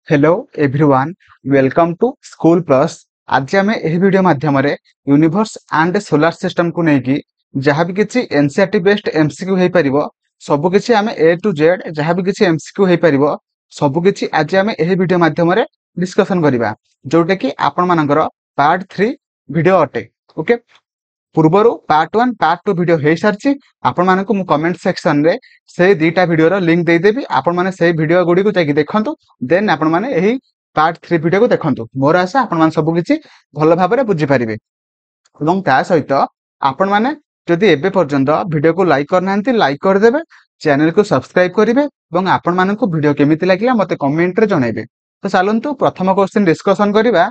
Hello everyone welcome to school plus. आज आम यह वीडियो माध्यम यूनिवर्स एंड सोलार सिस्टम को लेकिन जहाँ भी किसी एनसीईआरटी बेस्ड एमसीक्यू हो पार सबकि आम ए टू जेड जहाँ भी किसी एमसीक्यू हो पार सबकि आज आम यह वीडियो माध्यम डिस्कसन करवा जोटा कि आपण मानकर पार्ट 3 वीडियो अटे। ओके, पूर्वर पार्ट 1 पार्ट 2 वीडियो हो सारी आपण मानक मु कमेंट सेक्शन रे से दीटा वीडियो लिंक देदेवी आपण माने से वीडियो गुडी को जाकि देखंतु देन आपण माने एही पार्ट 3 वीडियो को देखंतु। मोर आशा आपण माने सब किछि भलो भाबरे बुझी पारिबे एवं ता सहित आपण माने जदि एबे पर्यंत वीडियो को लाइक करनांती लाइक कर देबे, चैनल को सब्सक्राइब करिवे एवं आपण मानक वीडियो केमिति लागिला मते कमेंट रे जणाइबे। तो चलंतु प्रथम क्वेश्चन डिस्कशन करिवा।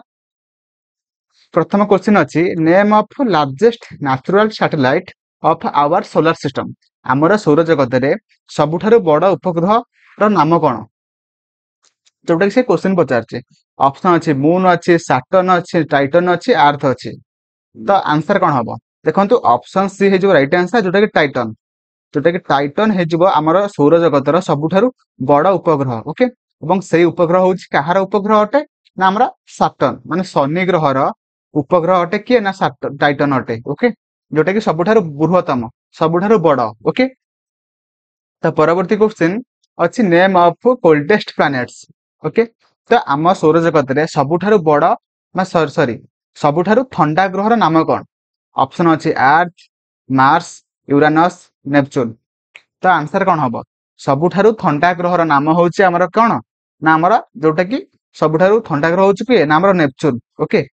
प्रथम क्वेश्चन अछि name of largest natural satellite of our solar system. आमर सौर जगत रे सबुठारु बड़ उपग्रह रो नाम कोन? जोटा कि से क्वेश्चन पचारछे। ऑप्शन अछि मून अछि, सैटर्न अछि, टाइटन अछि, अर्थ अछि। तो आंसर कोन हबो? देखंतु ऑप्शन सी हे जो राइट आंसर जोटा कि टाइटन। जोटा कि टाइटन हे जिवो आमर सौर जगत रो सबुठारु बड़ उपग्रह। ओके, एवं सेही उपग्रह होछि कहार उपग्रह अटे ना हमरा सैटर्न माने शनि ग्रह रो उपग्रह अटे किए ना टाइटन अटे। ओके, जोटा कि सबुठारु बृहत्तम सबुठारु बड़। ओके, तो परवर्ती क्वेश्चन अछि name of coldest planets. Okay, तो आम सौर जगत रे सबुठारु बड़ ना सॉरी सबुठारु ठंडा ग्रहर नाम कोन? ऑप्शन अछि अर्थ, मार्स, यूरानस, नेपच्यून। तो आंसर कोन हबो? सबुठारु ठंडा ग्रहर नाम होछि हमर कोन ना हमर जोटा कि सबुठारु ठंडा ग्रह होछि कि ना हमर नेपच्यून। ओके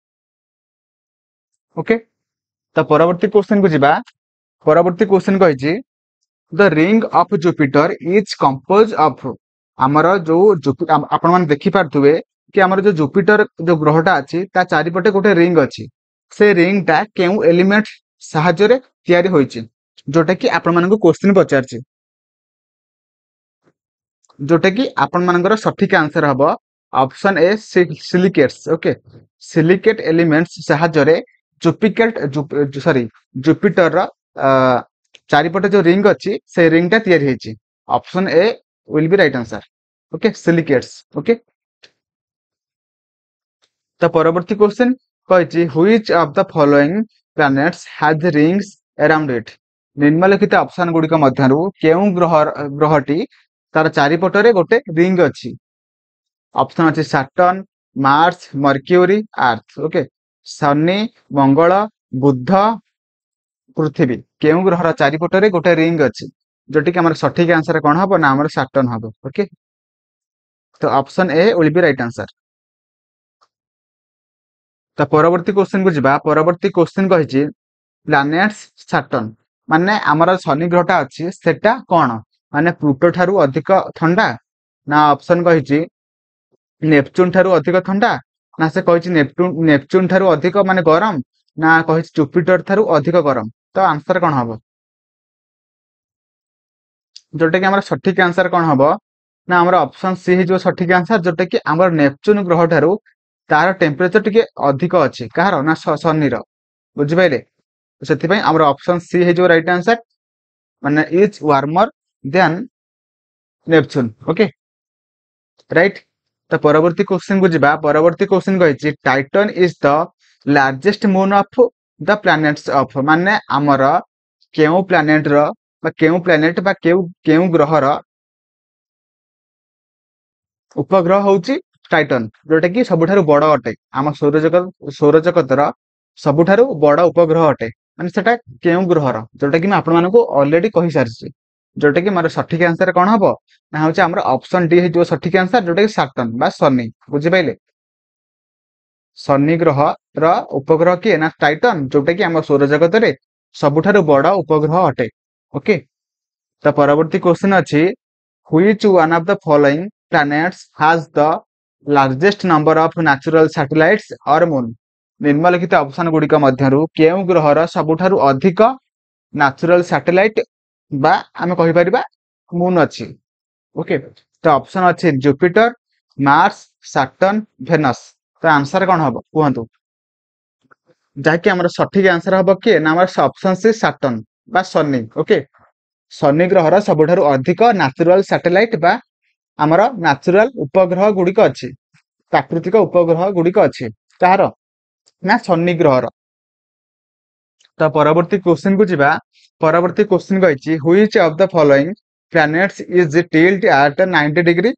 ओके, तो परवर्ती क्वेश्चन को जिबा। परवर्ती क्वेश्चन कहिछि the ring of Jupiter is compose of. आमर जो आपण माने देखि पारथुवे कि आमर जो जुपिटर जो ग्रहटा अछि ता चारिपटे गोटे रिंग अछि। से रिंग टा केउ एलिमेंट साहाय्य रे तयारी होइछि जोटा कि आपण मानक क्वेश्चन पचारछि। जोटा कि आपण मानकर सठिक आंसर हबो option A silicates. Okay, silicate elements साहाय्य रे जुपिटर रो चारिपटे जो रिंग अच्छी से रिंग टा तैयारी होइछि। Option A will be right answer. Okay, silicates. Okay, तो परवर्ती क्वेश्चन कहिछि which of the following planets has rings around it. निम्नलिखित ऑप्शन गुडी को मध्यरु केउ ग्रहटी तार चारिपटरे गोटे रिंग अछि। ऑप्शन अछि सैटर्न, मार्स, मर्क्यूरी, अर्थ। ओके, शनि, मंगल, बुध, पृथ्वी केउ ग्रहर चारिपटरे गोटे रिंग अछि जोटी कि हमर सठिक आंसर कोन हबो ना हमर सैटर्न हबो। ओके, तो option A will be right answer. तो परवर्ती क्वेश्चन को जिबा। परवर्ती क्वेश्चन कहिछि प्लैनेट्स सैटर्न माने हमर शनि ग्रहटा अछि सेटा कोन माने प्लूटो ठारू अधिक ठंडा ना ऑप्शन कहिछि नेपच्यून ठारू अधिक ठंडा ना से कहिछि नेपच्यून ठारू अधिक माने गरम ना कहिछि जुपिटर ठारू अधिक गरम। तो आंसर कोन हबो? जोटा कि हमर सठिक आंसर कोन हबो ना हमर ऑप्शन सी हे जो सठिक आंसर जोटा कि हमर नेपच्यून ग्रह ठारू तार टेम्परेचर टिके अधिक अछि कहार ना शनि रो। बुझि पाइले? सेति पय हमर ऑप्शन सी हे जो राइट आंसर माने is warmer than Neptune. Okay, right. तो परवर्ती क्वेश्चन को जिबा। परवर्ती क्वेश्चन कहिछि Titan is the largest moon of the planets of माने हमर केउ प्लैनेट रो बा केउ प्लैनेट बा केउ ग्रह रो उपग्रह होउछि टाइटन जोटा कि सबुठारु बड़ अटे। आम सौर जगत रो सबुठारु बड़ उपग्रह अटे माने सेटा केउ ग्रह रो जोटा कि मैं आपण मानकु ऑलरेडी कहि सारिछि। जोटा कि मोर सठिक आंसर कोन हबो ना होछि हमर ऑप्शन डी हे जो सठिक आंसर जोटा कि सैटर्न बा शनि। बुझि पाइले? शनि ग्रह रो उपग्रह कि ना टाइटन जोटा कि हम सौर जगत रे सबुठारु बड़ उपग्रह अटे। ओके, तो परवर्ती क्वेश्चन अछि which one of the following planets has the largest number of natural satellites और मून। निम्नलिखित ऑप्शन गुडी को मध्यरु केउ ग्रहर सबुठारु अधिक नेचुरल सैटेलाइट बा आमे कहि परिबा मून अछि। ओके, तो ऑप्शन अछि जुपिटर, मार्स, सैटर्न, वेनस। तो आंसर कोन हबो कहंतु? जाकि हमर सठिक आंसर हबो कि ना हमर ऑप्शन सी सैटर्न बा शनि। ओके, शनि ग्रहर सबुठारु अधिक नेचुरल सैटेलाइट बा हमर नेचुरल उपग्रह गुडी को अछि ପ୍ରାକୃତିକ ଉପଗ୍ରହ ଗୁଡିକ ଅଛି କାହାର ନା ଶନି ଗ୍ରହର। ତ ପରବର୍ତ୍ତୀ କ୍ୱେଶ୍ଚିନ୍ କୁ ଯିବା। ପରବର୍ତ୍ତୀ କ୍ୱେଶ୍ଚିନ୍ କହିଛି which of the following planets is tilt at 90 degree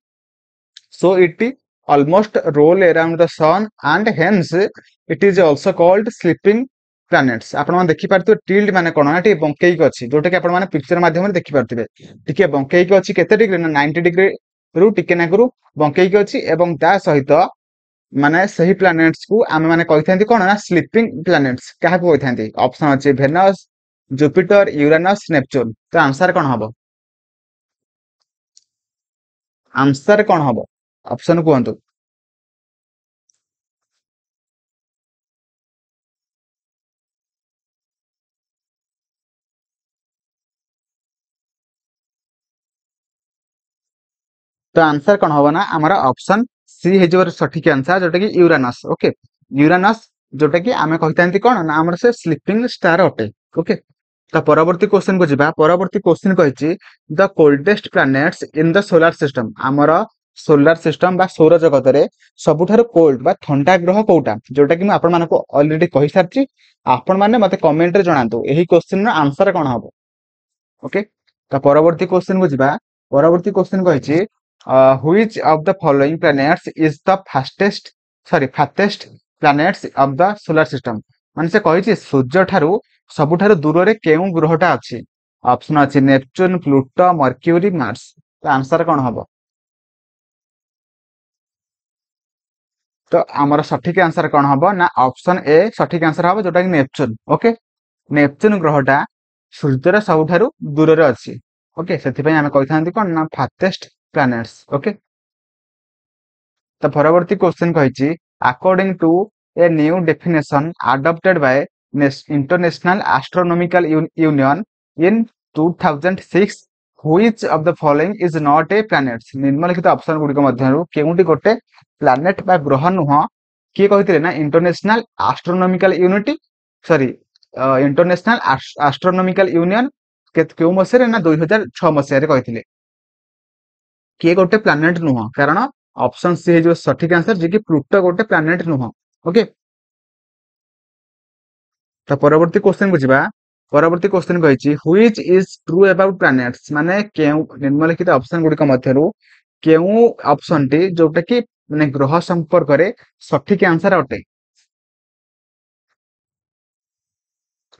so it almost roll around the sun and hence it is also called sleeping planets। ଆପଣ ମାନେ ଦେଖିପାରୁଥିବେ tilt ମାନେ କଣ ନା ଟିକେ ବଙ୍କେଇକି ଅଛି ଯୋଉଟା କି ଆପଣ ମାନେ ପିକ୍ଚର ମାଧ୍ୟମରେ ଦେଖିପାରୁଥିବେ। ଟିକେ ବଙ୍କେଇକି ଅଛି କେତେ ଡିଗ୍ରୀ ନା 90 ଡିଗ୍ରୀ ରୁ ଟିକେ ନାଗୁରୁ ବଙ୍କେଇକି ଅଛି ଏବଂ ତା ସହିତ ମାନେ ସେହି ପ୍ଲାନେଟ୍ସ କୁ ଆମେ ମାନେ କହିଥାନ୍ତି କଣ ନା ସ୍ଲିପିଂ ପ୍ଲାନେଟ୍ସ। କାହାକୁ କହିଥାନ୍ତି? ଅପସନ ଅଛି ଭେନସ୍, ଜୁପିଟର, ୟୁରାନସ୍, ନେପଚୁନ। ତ ଆନ୍ସର କଣ ହବ? ଆନ୍ସର କଣ ହବ? ଅପସନ କୁହନ୍ତୁ। ତ ଆନ୍ସର କଣ ହବ ନା ଆମର ଅପସନ ସି ହେଇଯିବ ସଠିକ ଆନ୍ସର ଯୋଉଟା କି ୟୁରାନସ୍। ଓକେ, ୟୁରାନସ୍ ଯୋଉଟା କି ଆମେ କହିଥାନ୍ତି କଣ ନା ଆମର ସେ ସ୍ଲିପିଂ ଷ୍ଟାର ଅଟେ। ଓକେ, ତ ପରବର୍ତ୍ତୀ କ୍ୱେଶ୍ଚନ କୁ ଯିବା। ପରବର୍ତ୍ତୀ କ୍ୱେଶ୍ଚନ କହିଛି ଦ କୋଲ୍ଡେଷ୍ଟ ପ୍ଲାନେଟ୍ସ ଇନ ଦ ସୋଲାର ସିଷ୍ଟମ। ଆମର ସୋଲାର ସିଷ୍ଟମ ବା ସୌର ଜଗତରେ ସବୁଠାରୁ କୋଲ୍ଡ ବା ଥଣ୍ଡା ଗ୍ରହ କୋଉଟା? ଯୋଉଟା କି ମୁଁ ଆପଣମାନଙ୍କୁ ଅଲରେଡି କହିସାରିଛି। ଆପଣ ମାନେ ମତେ କମେଣ୍ଟ ରେ ଜଣାନ୍ତୁ ଏହି କ୍ୱେଶ୍ଚନ ର ଆନ୍ସର କଣ ହବ। ଓକେ, ତ ପରବର୍ତ୍ତୀ କ୍ୱେଶ୍ଚନ କୁ ଯିବା। ପରବର୍ତ୍ତୀ କ୍ୱେଶ୍ଚନ କହିଛି which of the following planets is the fattest planets of the solar system। ମାନେ ସେ କହିଛି ସୂର୍ଯ୍ୟ ଠାରୁ ସବୁଠାରୁ ଦୂରରେ କେଉଁ ଗ୍ରହଟା ଅଛି? ଅପସନ ଅଛି ନେପଚୁନ, ପ୍ଲୁଟୋ, ମର୍କ୍ୟୁରୀ, ମାର୍ସ। ତ ଆନ୍ସର କଣ ହବ? ତ ଆମର ସଠିକ ଆନ୍ସର କଣ ହବ ନା ଅପସନ ଏ ସଠିକ ଆନ୍ସର ହବ ଯୋଉଟା କି ନେପଚୁନ। ଓକେ, ନେପଚୁନ ଗ୍ରହଟା ସୂର୍ଯ୍ୟର ସବୁଠାରୁ ଦୂରରେ ଅଛି। ଓକେ, ସେଥିପାଇଁ ଆମେ କହିଥାନ୍ତି କଣ ନା ଫାର୍ଥେଷ୍ଟ ପ୍ଲାନେଟ୍ସ। ଓକେ, ତ ପରବର୍ତ୍ତୀ କ୍ୱେଶ୍ଚନ କହିଛି according to a new definition adopted by International Astronomical Union in 2006 which of the following is not a planet। ନିମ୍ନଲିଖିତ ଅପସନ ଗୁଡିକ ମଧ୍ୟରୁ କେଉଁଟି ଗୋଟେ ପ୍ଲାନେଟ ବା ଗ୍ରହ ନୁହଁ? କିଏ କହିଥିଲେ ନା ଇଣ୍ଟରନ୍ୟାସନାଲ ଆଷ୍ଟ୍ରୋନୋମିକାଲ ୟୁନିଟି ସରି ଇଣ୍ଟରନ୍ୟାସନାଲ ଆଷ୍ଟ୍ରୋନୋମିକାଲ ୟୁନିୟନ କେଉଁ ମସିହାରେ ନା 2006 ମସିହାରେ କହିଥିଲେ। କିଏ ଗୋଟେ ପ୍ଲାନେଟ ନୁହଁ, କାରଣ ଅପସନ ସି ହେଇଯିବ ସଠିକ ଆନ୍ସର ଯେ କି ପ୍ଲୁଟୋ ଗୋଟେ ପ୍ଲାନେଟ ନୁହଁ। ଓକେ, ତ ପରବର୍ତ୍ତୀ କ୍ୱେଶ୍ଚନ କୁ ଯିବା। ପରବର୍ତ୍ତୀ କ୍ୱେଶ୍ଚନ କହିଛି which is true about planets। ମାନେ କେଉଁ ନିମ୍ନଲିଖିତ ଅପସନ ଗୁଡିକ ମଧ୍ୟରୁ କେଉଁ ଅପସନଟି ଯୋଉଟା କି ମାନେ ଗ୍ରହ ସମ୍ପର୍କରେ ସଠିକ ଆନ୍ସର ଅଟେ?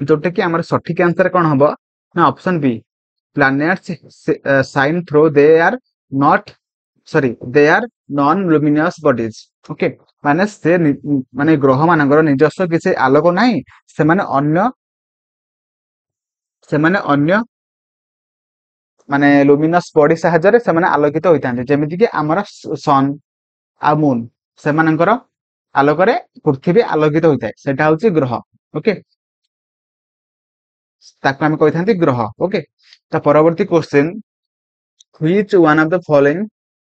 ଯୋଉଟା କି ଆମର ସଠିକ ଆନ୍ସର କଣ ହବ ନା option B planets shine through they are non luminous bodies। Okay, ମାନେ ସେ ମାନେ ଗ୍ରହ ମାନଙ୍କର ନିଜସ୍ୱ କିଛି ଆଲୋକ ନାହିଁ। ସେମାନେ ଅନ୍ୟ ମାନେ ଲୁମିନସ୍ ବଡି ସାହାଯ୍ୟରେ ସେମାନେ ଆଲୋକିତ ହୋଇଥାନ୍ତି। ଯେମିତି କି ଆମର ସନ୍ ଆଉ ମୁନ୍ ସେମାନଙ୍କର ଆଲୋକରେ ପୃଥିବୀ ଆଲୋକିତ ହୋଇଥାଏ। ସେଟା ହଉଛି ଗ୍ରହ। ଓକେ, ତାକୁ ଆମେ କହିଥାନ୍ତି ଗ୍ରହ। ଓକେ, ତ ପରବର୍ତ୍ତୀ question which one of the following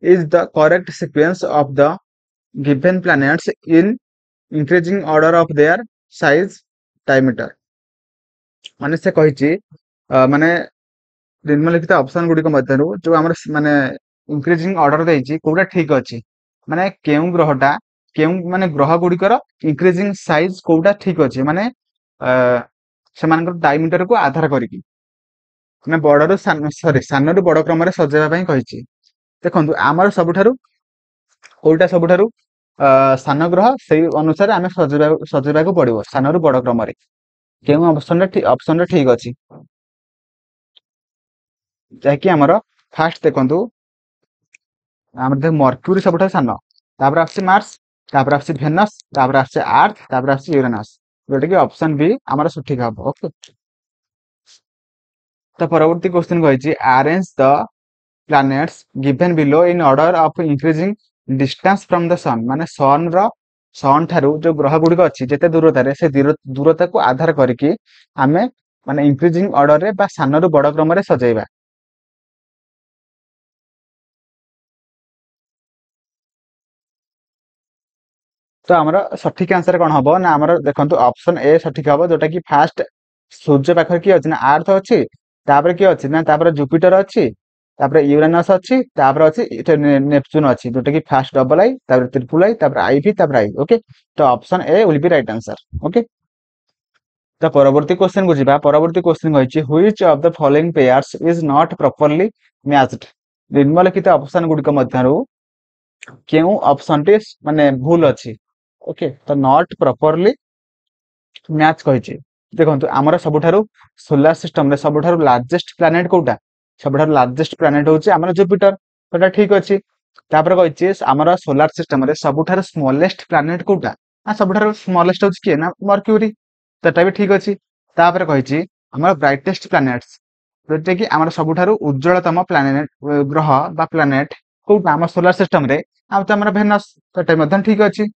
is the correct sequence of the given planets in increasing order of their size diameter। ମାନେ ସେ କହିଛି ମାନେ ନିମ୍ନଲିଖିତ ଅପସନ ଗୁଡିକ ମଧ୍ୟରୁ ଯୋଉ ଆମର ମାନେ ଇନକ୍ରିଜିଂ ଅର୍ଡର ଦେଇଛି କୋଉଟା ଠିକ ଅଛି? ମାନେ କେଉଁ ଗ୍ରହଟା କେଉଁ ମାନେ ଗ୍ରହ ଗୁଡିକର ଇନକ୍ରିଜିଂ ସାଇଜ କୋଉଟା ଠିକ ଅଛି? ମାନେ ସେମାନଙ୍କର ଡାଇମିଟରକୁ ଆଧାର କରିକି ମାନେ ବଡରୁ ସାନରୁ ବଡ କ୍ରମରେ ସଜେଇବା ପାଇଁ କହିଛି। ଦେଖନ୍ତୁ ଆମର ସବୁଠାରୁ କୋଉଟା ସବୁଠାରୁ ସାନ ଗ୍ରହ ସେଇ ଅନୁସାରେ ଆମେ ସଜେଇବାକୁ ପଡିବ ସାନରୁ ବଡ କ୍ରମରେ। କେଉଁ ଅପସନରେ ଠିକ ଅଛି? ଯାହାକି ଆମର ଫାଷ୍ଟ ଦେଖନ୍ତୁ ଆମର ମର୍କ୍ୟୁରୀ ସବୁଠାରୁ ସାନ, ତାପରେ ଆସୁଛି ମାର୍ସ, ତାପରେ ଆସୁଛି ଭେନସ୍, ତାପରେ ଆସୁଛି ଆର୍ଥ, ତାପରେ ଆସୁଛି ୟୁରେନସ୍। ଯୋଉଟା କି ଅପସନ ବି ଆମର ସଠିକ ହବ। ଓକେ, ତ ପରବର୍ତ୍ତୀ କ୍ୱେଶ୍ଚନ କହିଛି arrange the planets given below in order of increasing distance from the sun. ମାନେ ସନ୍ ଠାରୁ ଯୋଉ ଗ୍ରହ ଗୁଡିକ ଅଛି ଯେତେ ଦୂରତାରେ ସେ ଦୂରତାକୁ ଆଧାର କରିକି ଆମେ ମାନେ ଇନକ୍ରିଜିଂ ଅର୍ଡରରେ ବା ସାନରୁ ବଡ କ୍ରମରେ ସଜେଇବା। ତ ଆମର ସଠିକ ଆନ୍ସର କଣ ହବ ନା ଆମର ଦେଖନ୍ତୁ ଅପସନ ଏ ସଠିକ ହବ ଯୋଉଟା କି ଫାଷ୍ଟ ସୂର୍ଯ୍ୟ ପାଖରେ କିଏ ଅଛି ନା ଆର୍ଥ ଅଛି, ତାପରେ କିଏ ଅଛି ନା ତାପରେ ଜୁପିଟର ଅଛି, तापर यूरेनस अच्छी तापर अच्छी नेपच्यून अच्छी जोटा कि फास्ट डबल आई तापर ट्रिपल आई तापर आईवी तापर आई ओके तो option A will be right answer okay तो परवर्ती क्वेश्चन को जीवा परवर्ती क्वेश्चन कहिछि which of the following pairs is not properly matched निम्नलिखित ऑप्शन गुडिक मध्यरु केउ ऑप्शन टी माने भूल अछि ओके तो नॉट प्रॉपर्ली मैच कहिछि देखंतु हमर सबठारु सोलार सिस्टम रे सबठारु लार्जेस्ट प्लैनेट कोटा सबठारु लार्जेस्ट प्लैनेट होछि हमर जुपिटर सेटा ठीक अछि तापर कहिछि हमर सोलार सिस्टम रे सबठारु स्मॉलेस्ट प्लैनेट कोटा आ सबठारु स्मॉलेस्ट होछि के ना मर्क्यूरी सेटा भी ठीक अछि तापर कहिछि हमर ब्राइटेस्ट प्लैनेट्स जोटे कि हमर सबठारु उज्जवलतम प्लैनेट ग्रह बा प्लैनेट कोटा हमर सोलार सिस्टम रे आ त हमर वेनस सेटा मध्यम ठीक अछि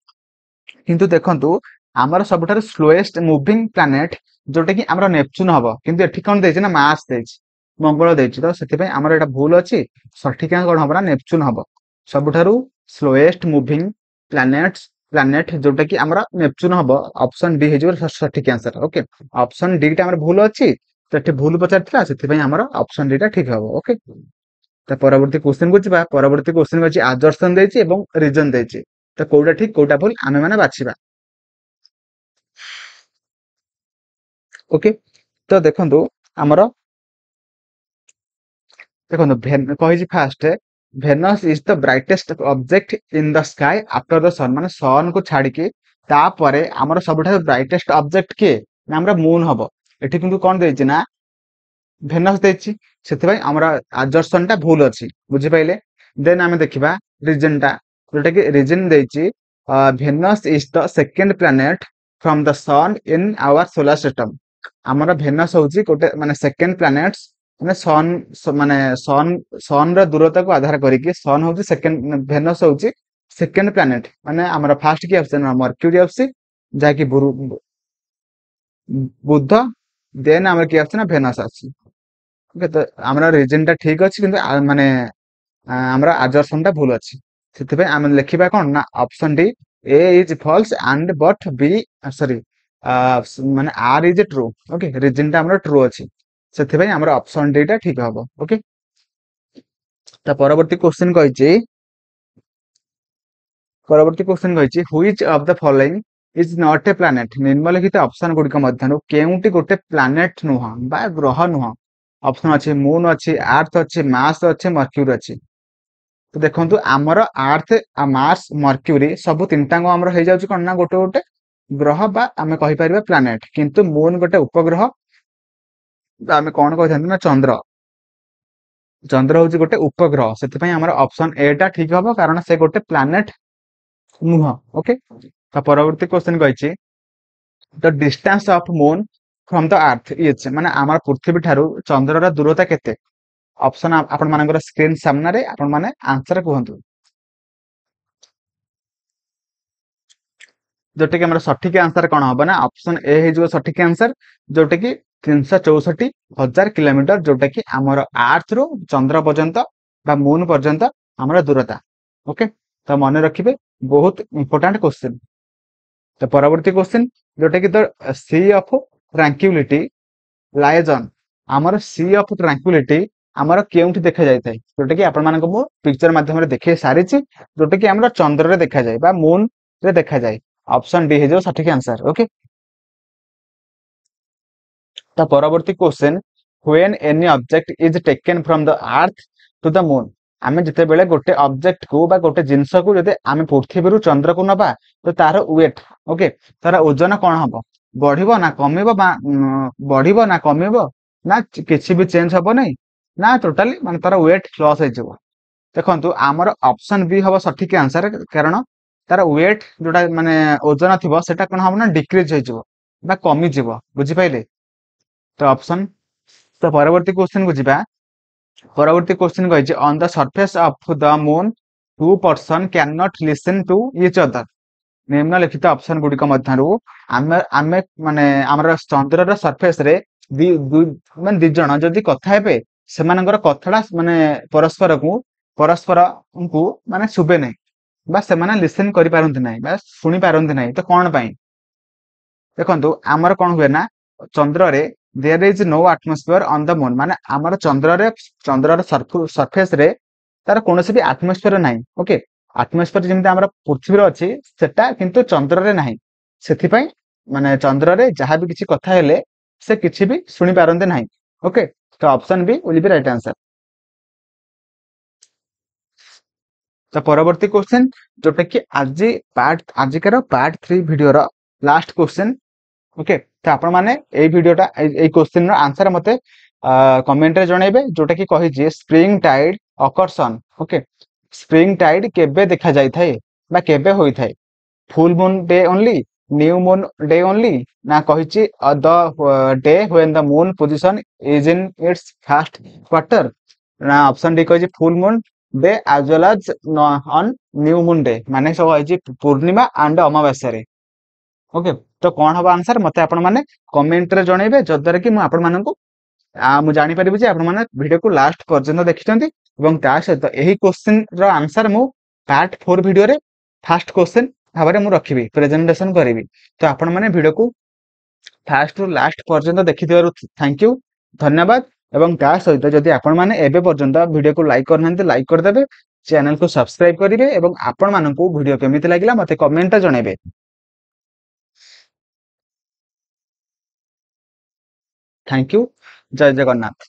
किंतु देखंतु आमर सबठारु स्लोएस्ट मूविंग प्लैनेट जोटा कि आमर नेपच्यून हबो किंतु एठी कोन देछि ना मास देछि मंगल देछि तो सेति पय आमर एटा भूल अछि सठिक कोन हबो ना नेपच्यून हबो सबठारु स्लोएस्ट मूविंग प्लैनेट जोटा कि आमर नेपच्यून हबो ऑप्शन डी हे जो सठिक आंसर ओके ऑप्शन डी टा आमर भूल अछि तो एठी भूल पचारथिला सेति पय आमर ऑप्शन डी टा ठीक हबो ओके तो परवर्ती क्वेश्चन को जिबा परवर्ती क्वेश्चन को अछि आदर्शन देछि एवं रीजन देछि तो कोउटा ठीक कोउटा भूल आमे माने बाछिबा ओके तो देखंतु हमर देखंतु कहि first Venus is the brightest object in the sky after the sun माने सन को छाडी के तापरे हमर सबठारु ब्राइटेस्ट ऑब्जेक्ट के ना हमरा मून हबो एठी किंतु कोन देछि ना भेनस देछि सेति भाई हमरा आजर्सन टा भूल अछि बुझि पाइले देन आमे देखिबा रीजन टा जोटा कि रीजन देछि Venus is the second planet from the sun in our solar system हमर भेनस होछि कोटे माने सेकंड प्लैनेट्स माने सन र दूरता को आधार करिके सन होछि सेकंड भेनस होछि सेकंड प्लैनेट माने हमर फर्स्ट की ऑप्शन मर्क्यूरी ऑप्शन जाकी बुध देन हमर की ऑप्शन भेनस अछि ओके तो हमरा रीजन टा ठीक अछि किंतु माने हमरा आजर्सन टा भूल अछि सेति पे हम लिखिबा कोन ना option D A is false and but B sorry माने R is true okay reason टा हमरा ट्रू अछि सेति पे हमरा ऑप्शन डी टा ठीक हबो ओके तो परवर्ती क्वेश्चन कहिछि which of the following is not a planet निम्नलिखित ऑप्शन गुडिक मध्यरु केउटी गोटे प्लैनेट नुह बा ग्रह नुह ऑप्शन अच्छे मून अच्छे अर्थ अच्छे मार्स अच्छे मर्क्यूरी अच्छे तो देखंतु आमर अर्थ मार्स मर्क्यूरी सब तीनटा आमर हो जाउछि कोन ना गोटे गोटे ग्रह बा आमे कहि परिबा प्लैनेट किंतु मून गोटे उपग्रह आमे कोन कहथांती ना चंद्र चंद्र होछि गोटे उपग्रह सेति पय हमर ऑप्शन ए टा ठीक हबो कारण से गोटे प्लैनेट नुह ओके तो परवर्ती क्वेश्चन कहिछि the distance of moon from the earth is माने हमर पृथ्वी ठारू चंद्र रा दूरता केते ऑप्शन आपण मानकर स्क्रीन सामने रे आपण माने आंसर कहंतु जोटे कि हमर सठिक आंसर कोन होबा ना ऑप्शन ए हे जो सठिक आंसर जोटे कि 364,000 किलोमीटर जोटा कि हमर अर्थ रो चंद्र पर्यंत बा मून पर्यंत हमर दूरता ओके तो मन रखिबे बहुत इंपोर्टेंट क्वेश्चन तो परवर्ती क्वेश्चन जोटा कि the sea of tranquillity lies on हमर सी ऑफ ट्रैंक्विलिटी हमर केउंठी देखा जाय थाय जोटा कि आपण मानको मो पिक्चर माध्यम रे देखे सारी छि जोटा कि हमर चंद्र रे देखा जाय बा मून रे देखा जाय ऑप्शन डी हे जो सठिक आंसर ओके तो परवर्ती question when any object is taken from the earth to the moon आमे जते बेले गोटे ऑब्जेक्ट को बा गोटे जिंस को जदे आमे पृथ्वी रु चंद्र को नबा तो तार वेट ओके तार ओजन कोन हबो बढ़िबो ना कमिबो बा बढ़िबो ना कमिबो ना किछि भी चेंज हबो नै ना टोटली माने तार वेट लॉस हो जबो देखंतु हमर ऑप्शन बी हबो सठिक आंसर कारण तार वेट जोटा माने ओजन थिबो सेटा कोन हबो ना डिक्रीज हो जबो बा कमी जबो बुझि पाइले तो ऑप्शन तो परवर्ती क्वेश्चन को जिबा परवर्ती क्वेश्चन कहिछि on the surface of the moon two person can not listen to each other निम्नलिखित ऑप्शन गुडिक मध्यरु आमे आमे माने हमर चंद्र र सरफेस रे माने दि जण जदी कथा हेबे सेमानकर कथडा माने परस्पर को माने सुबे नै बा सेमाने लिसन करि पारंत नै बा सुनि पारंत नै तो कोन पई देखंतु हमर कोन हुए ना चंद्र रे there is no atmosphere on the moon माने आमर चंद्र सरफेस रे तार कोनोसी भी आटमोस्फियर नाही ओके आटमोस्फियर जेमते हमर पृथ्वी रे अछि सेटा किंतु चंद्र रे नाही सेथि पई माने चंद्र रे जहां भी किछि कथा हेले से किछि भी सुनि पारंते नाही ओके तो option B will be right answer तो परवर्ती क्वेश्चन जोटा कि आजिकार पार्ट 3 वीडियो रो लास्ट क्वेश्चन ओके तो आपण माने ए वीडियोटा ए क्वेश्चन रो आंसर मते कमेंट रे जणैबे जोटा कि कहि जे स्प्रिंग टाइड अकर्षण ओके स्प्रिंग टाइड केबे देखा जाय थाए बा केबे होई थाए full moon day only new moon day only ना कहिछि the day when the moon position is in its first quarter ना ऑप्शन डी कहिछि full moon day as well as on new moon day माने सब कहिछि पूर्णिमा and अमावास्या रे okay तो कौन हम आंसर मते आपण माने कमेंट रे जणैबे जद्वारा कि मु आपण माननकु मु जानि परिबि जे आपण माने वीडियो को लास्ट पर्यंत देखिचंती एवं ता सहित एही क्वेश्चन रो आंसर मु पार्ट 4 वीडियो रे फर्स्ट क्वेश्चन भाबरे मु रखिबि प्रेजेंटेशन करिवि तो आपण माने वीडियो को फास्ट रु लास्ट पर्यंत देखिथिबारु थैंक यू धन्यवाद एवं ता सहित जदि आपण माने एबे पर्यंत वीडियो को लाइक करनांते लाइक कर देबे चैनल को सब्सक्राइब करिवे एवं आपण माननकु वीडियो केमिति लागिला मते कमेंट जणैबे थैंक यू जय जगन्नाथ।